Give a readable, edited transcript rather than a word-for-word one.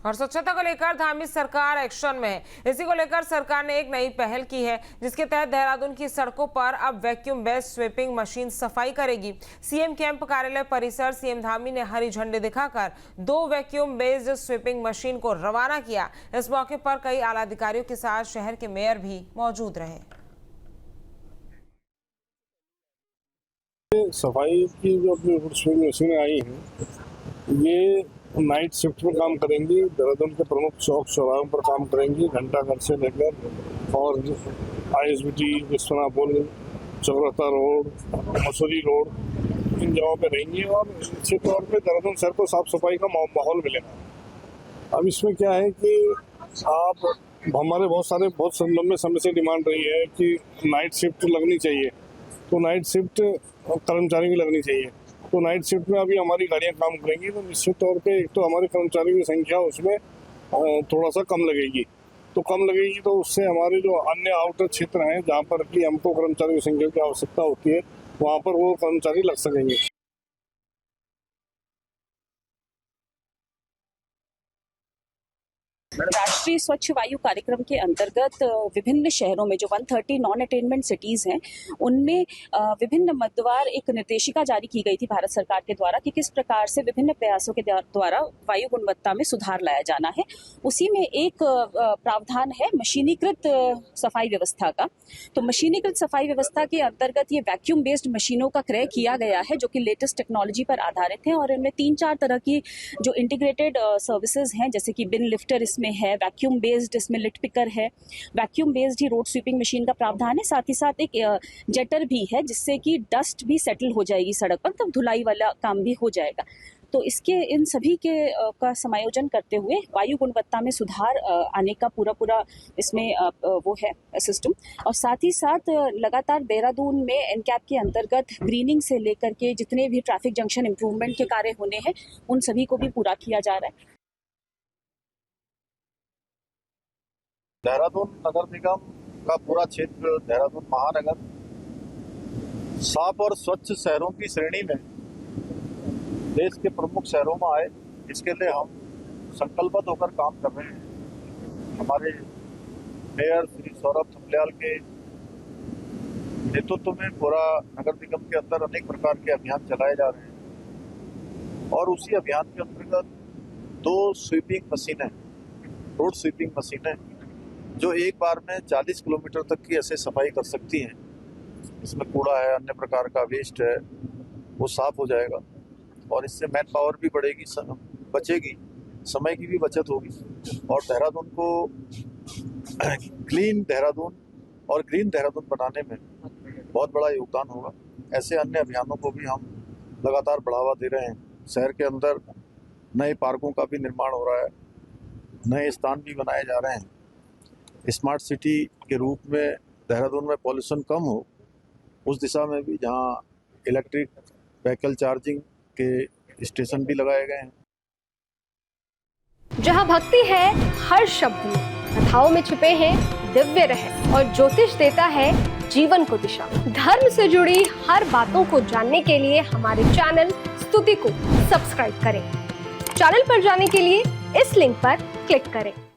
और स्वच्छता को लेकर धामी सरकार एक्शन में है। इसी को लेकर सरकार ने एक नई पहल की है, जिसके तहत देहरादून की सड़कों पर अब वैक्यूम बेस्ड स्वीपिंग मशीन सफाई करेगी। सीएम कैंप कार्यालय परिसर सीएम धामी ने हरी झंडी दिखाकर 2 वैक्यूम बेस्ड स्वीपिंग मशीन को रवाना किया। इस मौके पर कई आला अधिकारियों के साथ शहर के मेयर भी मौजूद रहे। सफाई की जो अपनी स्वीपिंग मशीनें आई हैं, ये नाइट शिफ्ट में काम करेंगी। देहरादून के प्रमुख चौक चौराहों पर काम करेंगी, घंटाघर से लेकर और ISBT, विश्वनाथ पुल, चौराहा रोड, मसूरी रोड, इन जगहों पे रहेंगी और निश्चित तौर पे देहरादून शहर को साफ सफाई का माहौल मिलेगा। अब इसमें क्या है कि आप हमारे बहुत लंबे समय से डिमांड रही है कि नाइट शिफ्ट लगनी चाहिए, तो नाइट शिफ्ट कर्मचारी भी लगनी चाहिए। तो नाइट शिफ्ट में अभी हमारी गाड़ियां काम करेंगी, तो निश्चित तौर पे एक तो हमारे कर्मचारियों की संख्या उसमें थोड़ा सा कम लगेगी। तो उससे हमारे जो अन्य आउटर क्षेत्र हैं जहाँ पर कि हमको कर्मचारियों की संख्या की आवश्यकता होती है, वहाँ पर वो कर्मचारी लग सकेंगे। राष्ट्रीय स्वच्छ वायु कार्यक्रम के अंतर्गत विभिन्न शहरों में जो 130 नॉन अटेनमेंट सिटीज हैं, उनमें विभिन्न मदवार एक निर्देशिका जारी की गई थी भारत सरकार के द्वारा कि किस प्रकार से विभिन्न प्रयासों के द्वारा वायु गुणवत्ता में सुधार लाया जाना है। उसी में एक प्रावधान है मशीनीकृत सफाई व्यवस्था का। तो मशीनीकृत सफाई व्यवस्था के अंतर्गत ये वैक्यूम बेस्ड मशीनों का क्रय किया गया है, जो कि लेटेस्ट टेक्नोलॉजी पर आधारित है और इनमें 3-4 तरह की जो इंटीग्रेटेड सर्विसेज हैं, जैसे कि बिन लिफ्टर इसमें है, वैक्यूम बेस्ड इसमें लिट पिकर है, वैक्यूम बेस्ड ही रोड स्वीपिंग मशीन का प्रावधान है। साथ ही साथ एक जेटर भी है, जिससे कि डस्ट भी सेटल हो जाएगी सड़क पर, तब धुलाई वाला काम भी हो जाएगा। तो इसके इन सभी के का समायोजन करते हुए वायु गुणवत्ता में सुधार आने का पूरा इसमें वो है सिस्टम। और साथ ही साथ लगातार देहरादून में एनकैप के अंतर्गत ग्रीनिंग से लेकर के जितने भी ट्रैफिक जंक्शन इंप्रूवमेंट के कार्य होने हैं, उन सभी को भी पूरा किया जा रहा है। देहरादून नगर निगम का पूरा क्षेत्र, देहरादून महानगर साफ और स्वच्छ शहरों की श्रेणी में देश के प्रमुख शहरों में आए, इसके लिए हम संकल्पबद्ध होकर काम कर रहे हैं। हमारे मेयर श्री सौरभ थमलियाल के नेतृत्व में पूरा नगर निगम के अंदर अनेक प्रकार के अभियान चलाए जा रहे हैं और उसी अभियान के अंतर्गत 2 स्वीपिंग मशीनें, रोड स्वीपिंग मशीनें, जो एक बार में 40 किलोमीटर तक की ऐसे सफाई कर सकती हैं। इसमें कूड़ा है, अन्य प्रकार का वेस्ट है, वो साफ हो जाएगा और इससे मैन पावर भी बढ़ेगी, बचेगी, समय की भी बचत होगी और देहरादून को क्लीन देहरादून और ग्रीन देहरादून बनाने में बहुत बड़ा योगदान होगा। ऐसे अन्य अभियानों को भी हम लगातार बढ़ावा दे रहे हैं। शहर के अंदर नए पार्कों का भी निर्माण हो रहा है, नए स्थान भी बनाए जा रहे हैं। स्मार्ट सिटी के रूप में देहरादून में पॉल्यूशन कम हो, उस दिशा में भी जहां इलेक्ट्रिक व्हीकल चार्जिंग के स्टेशन भी लगाए गए हैं। जहां भक्ति है हर शब्द में, कथाओं में छुपे हैं दिव्य रहस्य और ज्योतिष देता है जीवन को दिशा। धर्म से जुड़ी हर बातों को जानने के लिए हमारे चैनल स्तुति को सब्सक्राइब करें। चैनल पर जाने के लिए इस लिंक पर क्लिक करें।